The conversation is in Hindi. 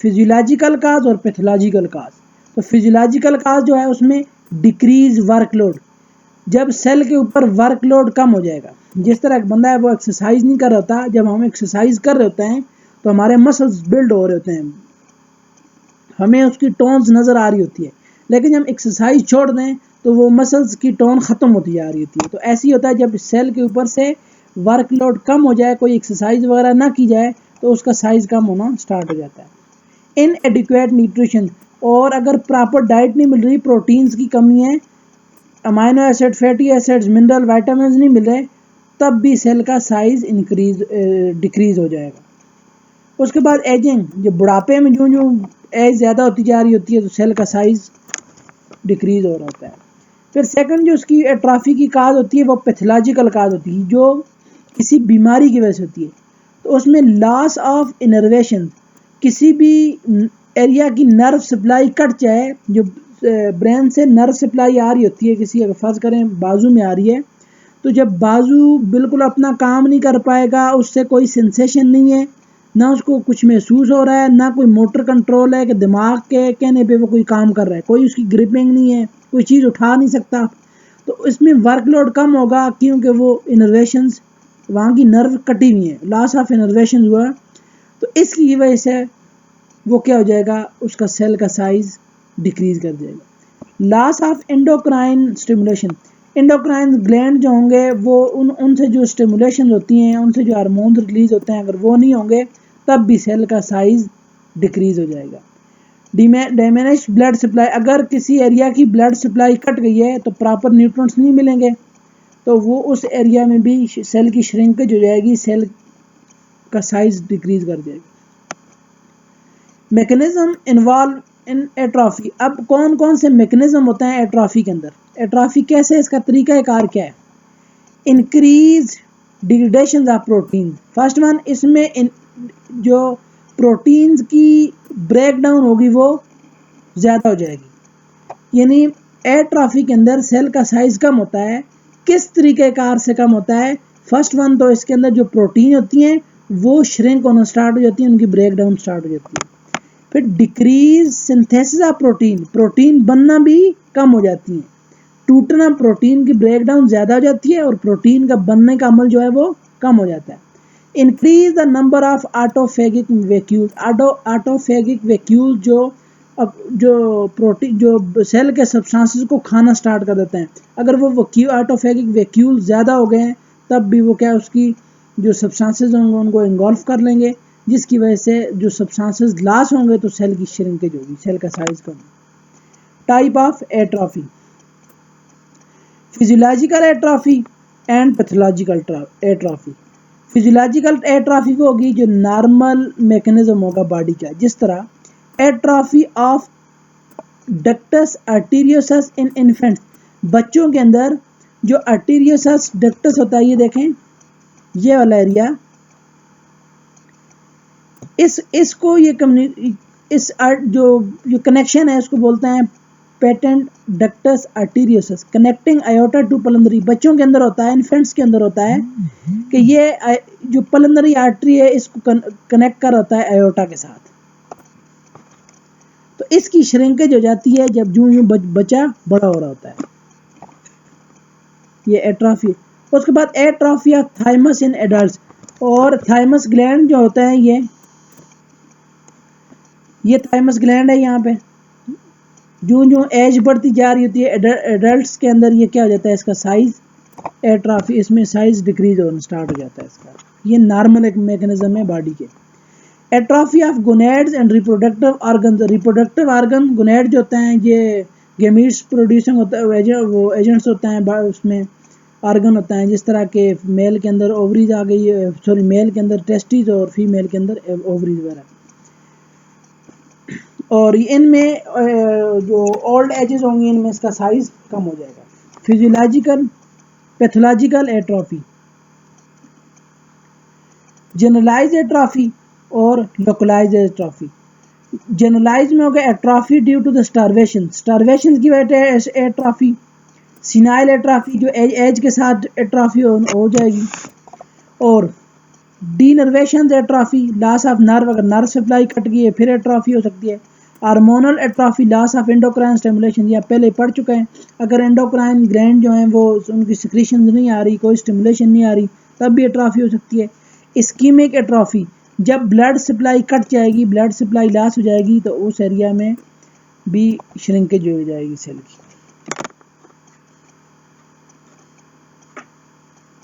फिजियोलॉजिकल काज और पैथोलॉजिकल काज। तो फिजियोलॉजिकल काज जो है उसमें डिक्रीज वर्कलोड, जब सेल के ऊपर वर्कलोड कम हो जाएगा। जिस तरह एक बंदा है वो एक्सरसाइज नहीं कर रहा होता, जब हम एक्सरसाइज कर रहे होते हैं तो हमारे मसल्स बिल्ड हो रहे होते हैं, हमें उसकी टोन्स नज़र आ रही होती है, लेकिन जब एक्सरसाइज छोड़ दें तो वो मसल्स की टोन ख़त्म होती जा रही होती है। तो ऐसे ही होता है जब सेल के ऊपर से वर्कलोड कम हो जाए, कोई एक्सरसाइज वगैरह ना की जाए तो उसका साइज कम होना स्टार्ट हो जाता है। इनएडिक्वेट न्यूट्रिशन, और अगर प्रॉपर डाइट नहीं मिल रही, प्रोटीन्स की कमी है, amino acid, fatty acids, mineral, vitamin नहीं मिल रहे, तब भी सेल का साइज डिक्रीज हो जाएगा। उसके बाद एजिंग, जो बुढ़ापे में जो जो एज ज़्यादा होती जा रही होती है तो सेल का साइज डिक्रीज हो रहा होता है। फिर सेकंड जो उसकी एट्रॉफी की काज होती है वो पैथोलॉजिकल काज होती है, जो किसी बीमारी की वजह से होती है। तो उसमें लॉस ऑफ इनर्वेशन, किसी भी एरिया की नर्व सप्लाई कट जाए, जो ब्रेन से नर्व सप्लाई आ रही होती है, किसी अगर फर्ज करें बाजू में आ रही है, तो जब बाजू बिल्कुल अपना काम नहीं कर पाएगा, उससे कोई सेंसेशन नहीं है, ना उसको कुछ महसूस हो रहा है, ना कोई मोटर कंट्रोल है कि दिमाग के कहने पे वो कोई काम कर रहा है, कोई उसकी ग्रिपिंग नहीं है, कोई चीज़ उठा नहीं सकता, तो इसमें वर्कलोड कम होगा क्योंकि वो इनर्वेशंस, वहाँ की नर्व कटी हुई है, लॉस ऑफ इनर्वेशन हुआ, तो इसकी वजह से वो क्या हो जाएगा, उसका सेल का साइज डिक्रीज कर जाएगा। Loss of endocrine stimulation, endocrine gland जो होंगे वो उनसे जो स्टिमुलेशन होती हैं, उनसे जो हार्मोन रिलीज होते हैं, अगर वो नहीं होंगे तब भी सेल का साइज डिक्रीज हो जाएगा। डैमेज ब्लड सप्लाई, अगर किसी एरिया की ब्लड सप्लाई कट गई है तो प्रॉपर न्यूट्रिएंट्स नहीं मिलेंगे, तो वो उस एरिया में भी सेल की श्रिंकेज हो जाएगी, सेल का साइज डिक्रीज कर जाएगी। मैकेनिज्म इन्वॉल्व इन एट्रॉफी, अब कौन कौन से मैकेनिज्म होते हैं एट्रॉफी के अंदर, एट्रॉफी कैसे, इसका तरीका कार क्या है। Increase degradation of protein, first one, इसमें जो प्रोटीन्स की ब्रेक डाउन होगी वो ज़्यादा हो जाएगी, यानी एट्रॉफी के अंदर सेल का साइज कम होता है। किस तरीके कार से कम होता है, फर्स्ट वन तो इसके अंदर जो प्रोटीन होती हैं वो श्रिंक होना स्टार्ट हो जाती है, उनकी ब्रेक डाउन स्टार्ट हो जाती है। फिर decrease synthesis of protein, protein बनना भी कम हो जाती है, टूटना, प्रोटीन की ब्रेक डाउन ज़्यादा हो जाती है और प्रोटीन का बनने का अमल जो है वो कम हो जाता है। Increase the number of autophagic vacuoles, autophagic vacuole जो प्रोटीन जो सेल के सब्सटेंसेस को खाना स्टार्ट कर देते हैं, अगर वो ऑटोफेगिक वैक्यूल ज़्यादा हो गए हैं तब भी वो क्या, उसकी जो सब्सटेंसेस होंगे उनको इंगॉल्फ कर लेंगे, जिसकी वजह से जो सब्सटेंसेस लॉस होंगे तो सेल की श्रिंकेज होगी, सेल का size come. Type of atrophy, physiological atrophy and pathological atrophy. Physiological atrophy वो होगी जो नॉर्मल मैकेनिज्म होगा बॉडी का, जिस तरह atrophy of ductus arteriosus in infants, बच्चों के अंदर जो आर्टेरियोसस डक्टस होता है, ये देखें ये वाला एरिया, इसको ये इस जो कनेक्शन है उसको बोलते हैं patent ductus arteriosus, connecting aorta to pulmonary, बच्चों के अंदर होता है, इन्फेंट्स के अंदर होता है कि ये जो पल्मोनरी आर्टरी है इसको कनेक्ट कर होता है आयोटा के साथ, तो इसकी श्रिंकेज हो जाती है जब यूं बच्चा बड़ा हो रहा होता है, ये एट्रॉफी। उसके बाद atrophy of thymus in adult, और थाइमस ग्लैंड जो होता है ये थाइमस ग्लैंड है, यहाँ पे जो एज बढ़ती जा रही होती है एडल्ट्स के अंदर, ये क्या हो जाता है, इसका साइज एट्रॉफी, इसमें साइज डिक्रीज होना स्टार्ट हो जाता है इसका, ये नॉर्मल एक मैकेनिज्म है बॉडी के। Atrophy of gonads and reproductive organ, reproductive organ gonad जो होते हैं ये गेमीट्स प्रोड्यूसिंग होता है, वो एजेंट्स होते हैं, उसमें ऑर्गन होता है, जिस तरह के मेल के अंदर ओवरीज आ गई है, सॉरी मेल के अंदर टेस्टिस और फीमेल के अंदर ओवरीज वगैरह, और इनमें जो ओल्ड एजेस होंगी इनमें इसका साइज कम हो जाएगा। Physiological pathological atrophy, generalise atrophy और लोकलाइज एट्रॉफी। जनरलाइज में होगा atrophy due to the starvation, starvation की वजह से एट्रॉफी। सिनाइल एट्रॉफी जो एज के साथ एट्रॉफी हो जाएगी, और denervation atrophy, loss of nerve, अगर नर्व सप्लाई कट गई है फिर एट्रॉफी हो सकती है। Hormonal atrophy, loss of endocrine stimulation, ये आप पहले पढ़ चुके हैं। अगर एंडोक्राइन ग्लैंड जो हैं वो उनकी सिक्रीशन नहीं आ रही, कोई स्टिमुलेशन नहीं आ रही, तब भी एट्रॉफी हो सकती है। इस्कीमिक एट्रॉफी, जब ब्लड सप्लाई कट जाएगी, ब्लड सप्लाई लॉस हो जाएगी, तो उस एरिया में भी श्रिंकेज हो जाएगी सेल की।